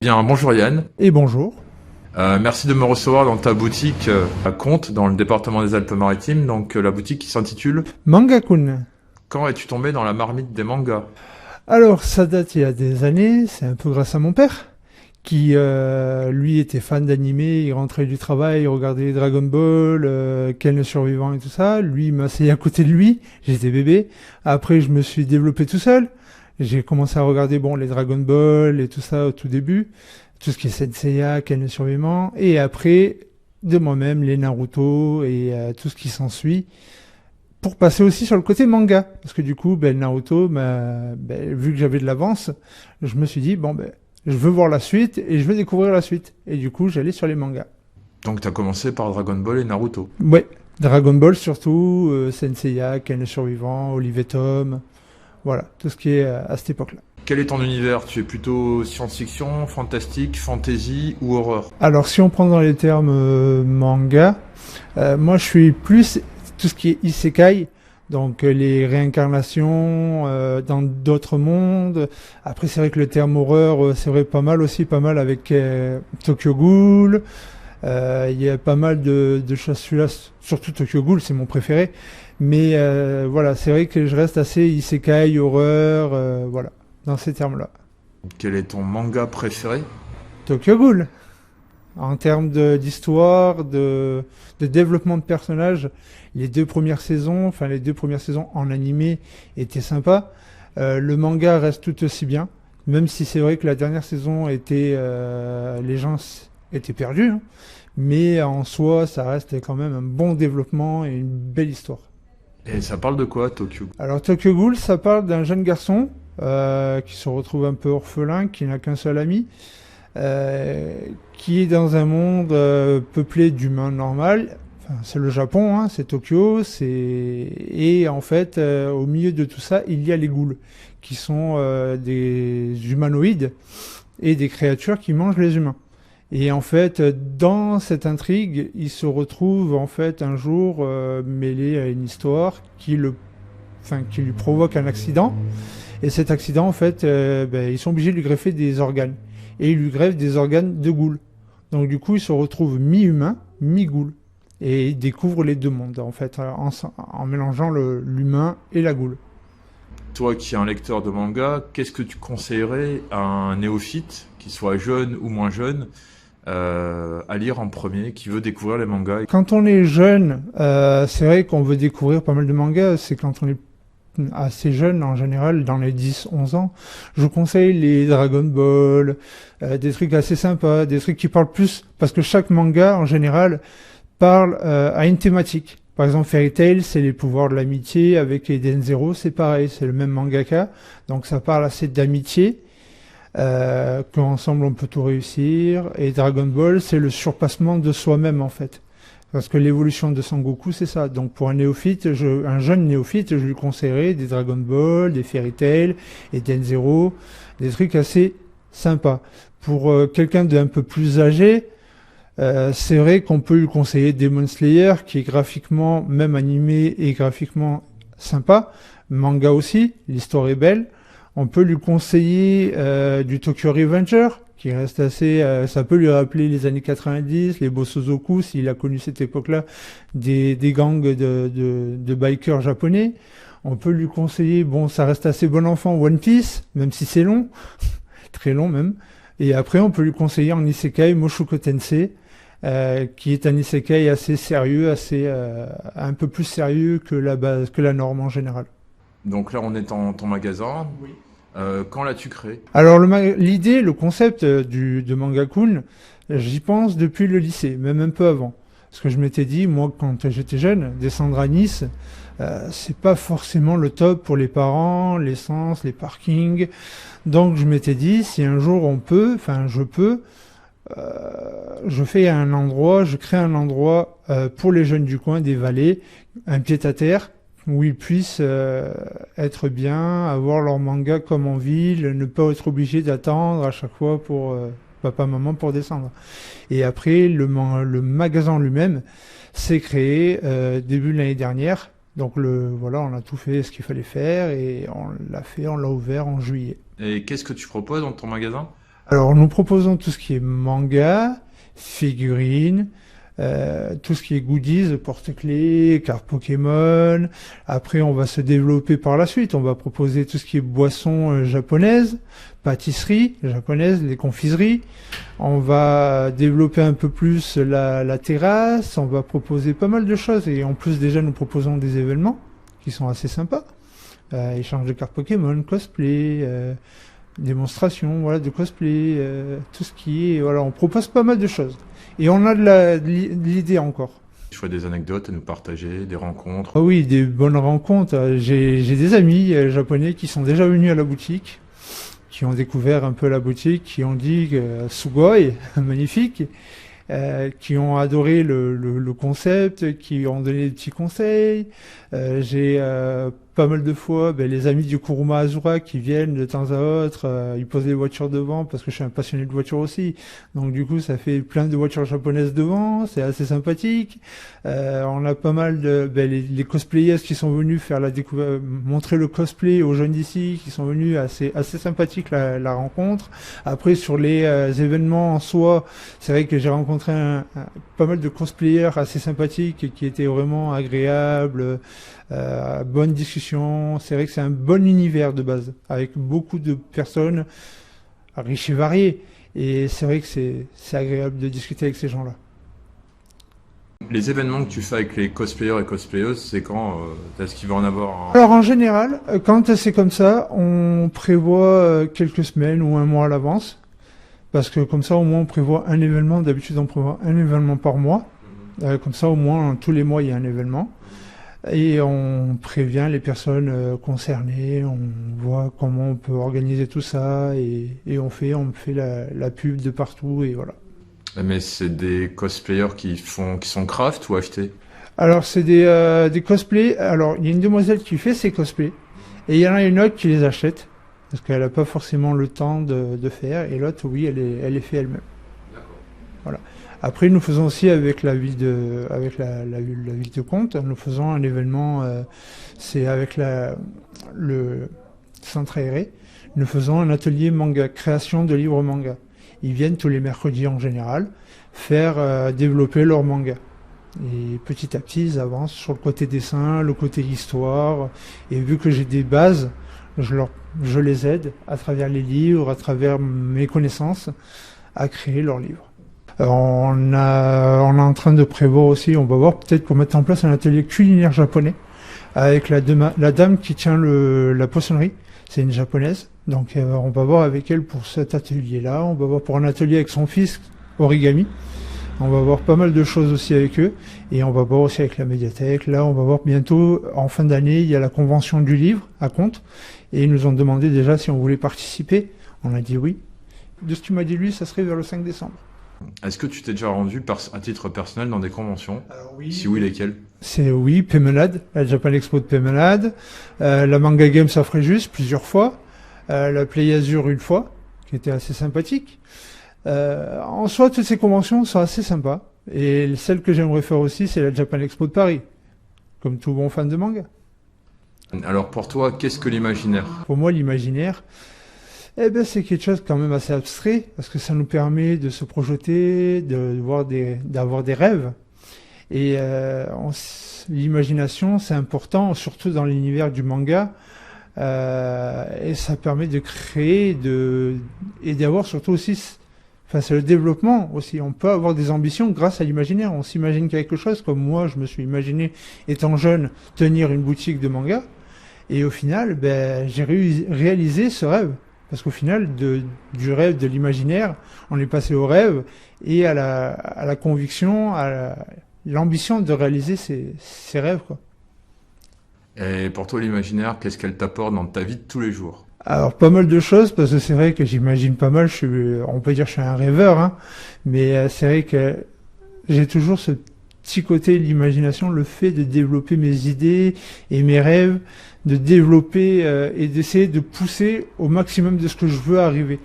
Bien, bonjour Yann. Et bonjour. Merci de me recevoir dans ta boutique à Contes, dans le département des Alpes-Maritimes. Donc la boutique qui s'intitule Manga-kun. Quand es-tu tombé dans la marmite des mangas? Alors, ça date il y a des années, c'est un peu grâce à mon père, qui, lui, était fan d'animé, il rentrait du travail, il regardait Dragon Ball, Ken le Survivant et tout ça. Lui, il m'a assis à côté de lui, j'étais bébé. Après, je me suis développé tout seul. J'ai commencé à regarder, bon, les Dragon Ball et tout ça au tout début. Tout ce qui est Senseiya, Ken le Survivant. Et après, de moi-même, les Naruto et tout ce qui s'ensuit. Pour passer aussi sur le côté manga. Parce que du coup, Naruto, vu que j'avais de l'avance, je me suis dit, je veux voir la suite et je veux découvrir la suite. Et du coup, j'allais sur les mangas. Donc tu as commencé par Dragon Ball et Naruto. Ouais, Dragon Ball surtout, Senseiya, Ken le Survivant, Olive et Tom. Voilà, tout ce qui est à cette époque-là. Quel est ton univers? Tu es plutôt science-fiction, fantastique, fantasy ou horreur? Alors, si on prend dans les termes manga, moi je suis plus tout ce qui est isekai, donc les réincarnations dans d'autres mondes. Après, c'est vrai que le terme horreur, c'est vrai pas mal avec Tokyo Ghoul. Il y a pas mal de choses, celui-là, surtout Tokyo Ghoul, c'est mon préféré. Mais voilà, c'est vrai que je reste assez isekai, horreur, voilà, dans ces termes-là. Quel est ton manga préféré? Tokyo Ghoul. En termes d'histoire, de développement de personnages, les deux premières saisons en animé étaient sympas. Le manga reste tout aussi bien, même si c'est vrai que la dernière saison était, les gens étaient perdus, hein. Mais en soi, ça reste quand même un bon développement et une belle histoire. Et ça parle de quoi, Tokyo? Alors Tokyo Ghoul, ça parle d'un jeune garçon qui se retrouve un peu orphelin, qui n'a qu'un seul ami, qui est dans un monde peuplé d'humains normaux. Enfin, c'est le Japon, hein, c'est Tokyo, et en fait, au milieu de tout ça, il y a les ghouls, qui sont des humanoïdes et des créatures qui mangent les humains. Et en fait, dans cette intrigue, il se retrouve en fait un jour mêlé à une histoire qui lui provoque un accident. Et cet accident, en fait, ils sont obligés de lui greffer des organes. Et ils lui greffent des organes de ghoul. Donc du coup, il se retrouve mi-humain, mi-ghoul. Et il découvre les deux mondes, en fait, en mélangeant l'humain et la ghoul. Toi qui es un lecteur de manga, qu'est-ce que tu conseillerais à un néophyte, qu'il soit jeune ou moins jeune, à lire en premier, qui veut découvrir les mangas? Quand on est jeune, c'est vrai qu'on veut découvrir pas mal de mangas. C'est quand on est assez jeune, en général, dans les 10-11 ans. Je vous conseille les Dragon Ball, des trucs assez sympas, des trucs qui parlent plus, parce que chaque manga, en général, parle à une thématique. Par exemple, Fairy Tail, c'est les pouvoirs de l'amitié. Avec Eden Zero, c'est pareil, c'est le même mangaka. Donc ça parle assez d'amitié. Qu'ensemble on peut tout réussir. Et Dragon Ball, c'est le surpassement de soi-même en fait. Parce que l'évolution de Son Goku, c'est ça. Donc pour un néophyte, un jeune néophyte, je lui conseillerais des Dragon Ball, des Fairy Tail, et Eden Zero, des trucs assez sympas. Pour quelqu'un d'un peu plus âgé, c'est vrai qu'on peut lui conseiller Demon Slayer, qui est graphiquement, même animé et graphiquement sympa. Manga aussi, l'histoire est belle. On peut lui conseiller du Tokyo Revenger, qui reste assez... ça peut lui rappeler les années 90, les Bosozoku, s'il a connu cette époque-là, des gangs de bikers japonais. On peut lui conseiller, bon, ça reste assez bon enfant, One Piece, même si c'est long, très long même. Et après, on peut lui conseiller en isekai Mushoku Tensei, qui est un isekai assez sérieux, un peu plus sérieux que la norme en général. Donc là, on est dans ton magasin. Oui. Quand l'as-tu créé? Alors l'idée, le concept de Manga-kun, j'y pense depuis le lycée, même un peu avant. Parce que je m'étais dit, moi quand j'étais jeune, descendre à Nice, c'est pas forcément le top pour les parents, l'essence, les parkings. Donc je m'étais dit, si un jour je peux, je crée un endroit pour les jeunes du coin, des vallées, un pied-à-terre, où ils puissent être bien, avoir leur manga comme en ville, ne pas être obligés d'attendre à chaque fois pour papa-maman pour descendre. Et après, le magasin lui-même s'est créé début de l'année dernière, Donc voilà, on a tout fait ce qu'il fallait faire et on l'a ouvert en juillet. Et qu'est-ce que tu proposes dans ton magasin? Alors nous proposons tout ce qui est manga, figurines, tout ce qui est goodies, porte-clés, cartes Pokémon. Après, on va se développer par la suite. On va proposer tout ce qui est boissons japonaises, pâtisseries japonaises, les confiseries. On va développer un peu plus la terrasse. On va proposer pas mal de choses. Et en plus, déjà, nous proposons des événements qui sont assez sympas. Échange de cartes Pokémon, cosplay, démonstration, voilà, de cosplay, tout ce qui est, voilà, on propose pas mal de choses. Et on a de l'idée encore. Tu as des anecdotes à nous partager, des rencontres? Ah oui, des bonnes rencontres. J'ai des amis japonais qui sont déjà venus à la boutique, qui ont découvert un peu la boutique, qui ont dit Sugoi, magnifique, qui ont adoré le concept, qui ont donné des petits conseils. J'ai pas mal de fois les amis du Kuruma Azura qui viennent de temps à autre, ils posent les voitures devant parce que je suis un passionné de voitures aussi. Donc du coup ça fait plein de voitures japonaises devant, c'est assez sympathique. On a pas mal de les cosplayers qui sont venus faire la découverte, montrer le cosplay aux jeunes d'ici, qui sont venus, assez sympathique la rencontre. Après sur les événements en soi, c'est vrai que j'ai rencontré pas mal de cosplayers assez sympathiques qui étaient vraiment agréables. Bonne discussion, c'est vrai que c'est un bon univers de base, avec beaucoup de personnes riches et variées, et c'est vrai que c'est agréable de discuter avec ces gens-là. Les événements que tu fais avec les cosplayers et cosplayeuses, c'est quand est-ce qu'il va en avoir Alors en général, quand c'est comme ça, on prévoit quelques semaines ou un mois à l'avance, parce que comme ça au moins on prévoit un événement, d'habitude on prévoit un événement par mois, comme ça au moins tous les mois il y a un événement. Et on prévient les personnes concernées, on voit comment on peut organiser tout ça et on fait la pub de partout et voilà. Mais c'est des cosplayers qui sont craft ou achetés? Alors c'est des cosplays. Alors il y a une demoiselle qui fait ses cosplays et il y en a une autre qui les achète parce qu'elle n'a pas forcément le temps de faire et l'autre oui elle les fait elle-même. Voilà. Après, nous faisons aussi avec la ville de Contes, nous faisons un événement, c'est avec le centre aéré, nous faisons un atelier manga, création de livres manga. Ils viennent tous les mercredis en général faire développer leur manga. Et petit à petit, ils avancent sur le côté dessin, le côté histoire. Et vu que j'ai des bases, je les aide à travers les livres, à travers mes connaissances, à créer leurs livres. On est en train de prévoir aussi, on va voir peut-être pour mettre en place un atelier culinaire japonais avec la dame qui tient la poissonnerie. C'est une japonaise, donc on va voir avec elle pour cet atelier-là. On va voir pour un atelier avec son fils origami. On va voir pas mal de choses aussi avec eux et on va voir aussi avec la médiathèque. Là, on va voir bientôt en fin d'année, il y a la convention du livre à Contes et ils nous ont demandé déjà si on voulait participer. On a dit oui. De ce qu'il m'a dit lui, ça serait vers le 5 décembre. Est-ce que tu t'es déjà rendu à titre personnel dans des conventions? Oui. Si oui, lesquelles? C'est oui, Pemelade, la Japan Expo de Pemelade, la Manga Games à Fréjus plusieurs fois, la Play Azure une fois, qui était assez sympathique. En soi, toutes ces conventions sont assez sympas. Et celle que j'aimerais faire aussi, c'est la Japan Expo de Paris, comme tout bon fan de manga. Alors pour toi, qu'est-ce que l'imaginaire? Pour moi, l'imaginaire, c'est quelque chose quand même assez abstrait, parce que ça nous permet de se projeter, d'avoir des rêves. Et l'imagination, c'est important, surtout dans l'univers du manga. Et ça permet de créer et d'avoir surtout aussi... Enfin, c'est le développement aussi. On peut avoir des ambitions grâce à l'imaginaire. On s'imagine quelque chose, comme moi, je me suis imaginé, étant jeune, tenir une boutique de manga. Et au final, j'ai réalisé ce rêve. Parce qu'au final, du rêve, de l'imaginaire, on est passé au rêve et à la conviction, à l'ambition de réaliser ses rêves, quoi. Et pour toi, l'imaginaire, qu'est-ce qu'elle t'apporte dans ta vie de tous les jours? Alors, pas mal de choses, parce que c'est vrai que j'imagine pas mal, on peut dire que je suis un rêveur, hein, mais c'est vrai que j'ai toujours ce petit côté de l'imagination, le fait de développer mes idées et mes rêves, de développer et d'essayer de pousser au maximum de ce que je veux arriver.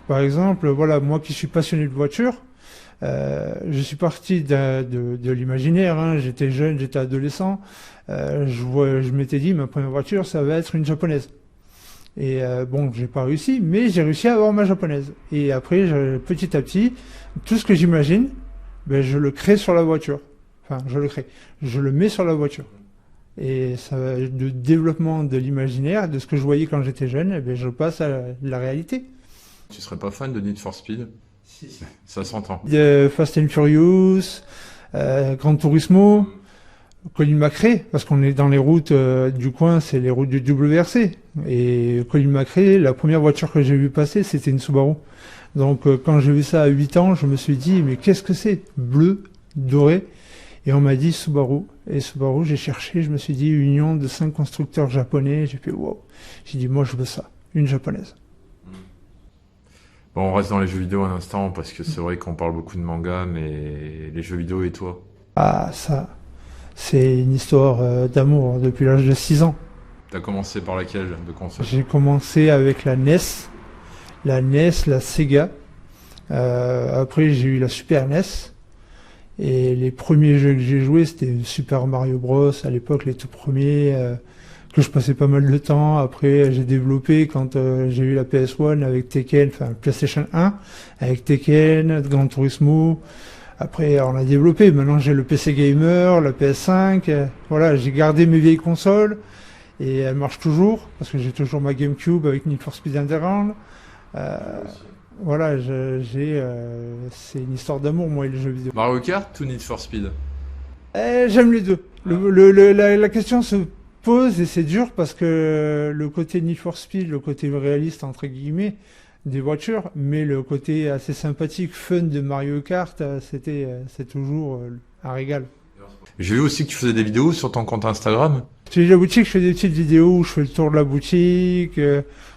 Par exemple, voilà, moi qui suis passionné de voiture, Je suis parti de l'imaginaire, hein. J'étais jeune, j'étais adolescent. Je m'étais dit, ma première voiture, ça va être une japonaise. Et bon, j'ai pas réussi, mais j'ai réussi à avoir ma japonaise. Et après, petit à petit, tout ce que j'imagine, ben, je le crée sur la voiture. Enfin, je le crée. Je le mets sur la voiture. Et ça, de développement de l'imaginaire, de ce que je voyais quand j'étais jeune, eh ben, je passe à la réalité. Tu serais pas fan de Need for Speed? Si. Ça s'entend. De Fast and Furious, Gran Turismo, Colin McRae, parce qu'on est dans les routes du coin, c'est les routes du WRC. Et Colin McRae, la première voiture que j'ai vue passer, c'était une Subaru. Donc quand j'ai vu ça à 8 ans, je me suis dit, mais qu'est-ce que c'est? Bleu, doré. Et on m'a dit Subaru. Et Subaru, j'ai cherché, je me suis dit, union de 5 constructeurs japonais. J'ai fait, wow. J'ai dit, moi je veux ça, une japonaise. Bon, on reste dans les jeux vidéo un instant, parce que c'est vrai qu'on parle beaucoup de manga, mais les jeux vidéo et toi? Ah, ça, c'est une histoire d'amour depuis l'âge de 6 ans. T'as commencé par laquelle de console? J'ai commencé avec la NES, la Sega. Après, j'ai eu la Super NES. Et les premiers jeux que j'ai joués, c'était Super Mario Bros. À l'époque, les tout premiers, que je passais pas mal de temps. Après, j'ai développé quand j'ai eu la PS1 avec Tekken, enfin PlayStation 1, avec Tekken, Gran Turismo. Après, on a développé. Maintenant, j'ai le PC Gamer, la PS5. Voilà, j'ai gardé mes vieilles consoles. Et elles marchent toujours, parce que j'ai toujours ma GameCube avec Need for Speed Underground. Voilà, c'est une histoire d'amour, moi, et les jeux vidéo. Mario Kart ou Need for Speed? J'aime les deux. La question se pose, et c'est dur, parce que le côté Need for Speed, le côté réaliste, entre guillemets, des voitures, mais le côté assez sympathique, fun de Mario Kart, c'est toujours un régal. J'ai vu aussi que tu faisais des vidéos sur ton compte Instagram. J'ai la boutique, je fais des petites vidéos où je fais le tour de la boutique,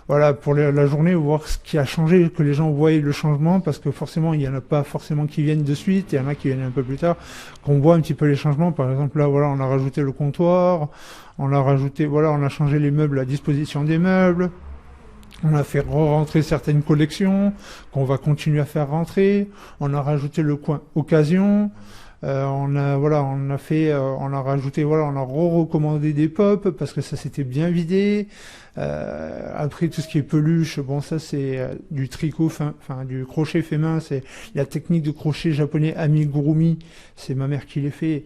voilà, pour la journée, voir ce qui a changé, que les gens voient le changement, parce que forcément, il y en a pas forcément qui viennent de suite, il y en a qui viennent un peu plus tard, qu'on voit un petit peu les changements. Par exemple, là, voilà, on a rajouté le comptoir, on a changé les meubles, la disposition des meubles, on a fait re-rentrer certaines collections, qu'on va continuer à faire rentrer, on a rajouté le coin occasion. On a recommandé des pop parce que ça s'était bien vidé. Après tout ce qui est peluche, bon ça c'est du tricot du crochet fait main, c'est la technique de crochet japonais amigurumi, c'est ma mère qui les fait.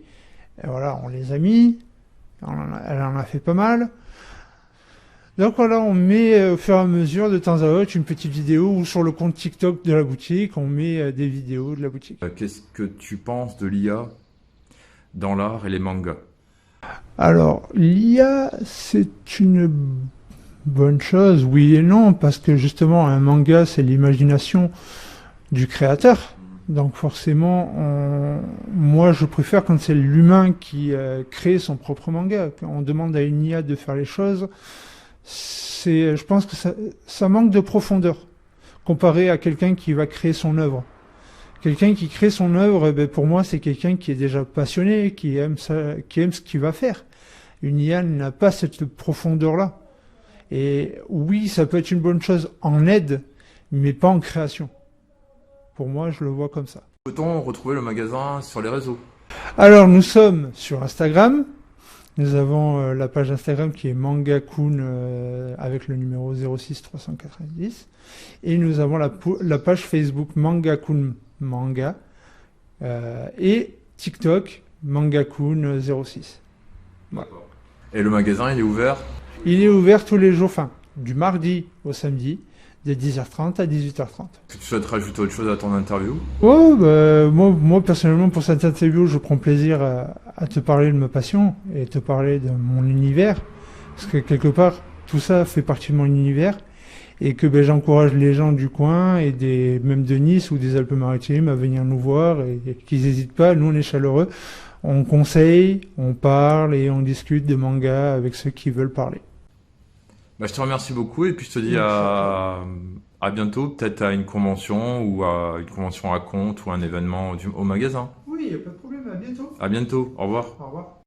Et voilà, on les a mis, elle en a fait pas mal. Donc voilà, on met au fur et à mesure, de temps à autre, une petite vidéo, ou sur le compte TikTok de la boutique, on met des vidéos de la boutique. Qu'est-ce que tu penses de l'IA dans l'art et les mangas? Alors, l'IA, c'est une bonne chose, oui et non, parce que justement, un manga, c'est l'imagination du créateur. Donc forcément, moi je préfère quand c'est l'humain qui crée son propre manga. Quand on demande à une IA de faire les choses, je pense que ça manque de profondeur comparé à quelqu'un qui va créer son œuvre. Quelqu'un qui crée son œuvre, ben pour moi, c'est quelqu'un qui est déjà passionné, qui aime ce qu'il va faire. Une IA n'a pas cette profondeur-là. Et oui, ça peut être une bonne chose en aide, mais pas en création. Pour moi, je le vois comme ça. Peut-on retrouver le magasin sur les réseaux? Alors, nous sommes sur Instagram. Nous avons la page Instagram qui est Mangakun avec le numéro 06 390. Et nous avons la page Facebook Mangakun Manga et TikTok Mangakun 06. Voilà. Et le magasin, il est ouvert? Il est ouvert tous les jours, enfin, du mardi au samedi, de 10h30 à 18h30. Tu souhaites rajouter autre chose à ton interview? Oh, moi, personnellement, pour cette interview, je prends plaisir à te parler de ma passion et te parler de mon univers. Parce que quelque part, tout ça fait partie de mon univers. Et que j'encourage les gens du coin et même de Nice ou des Alpes-Maritimes à venir nous voir et qu'ils n'hésitent pas. Nous, on est chaleureux. On conseille, on parle et on discute de manga avec ceux qui veulent parler. Je te remercie beaucoup et puis je te dis à bientôt, peut-être à une convention ou à une convention à compte ou un événement au magasin. Oui, il n'y a pas de problème, à bientôt. À bientôt, au revoir. Au revoir.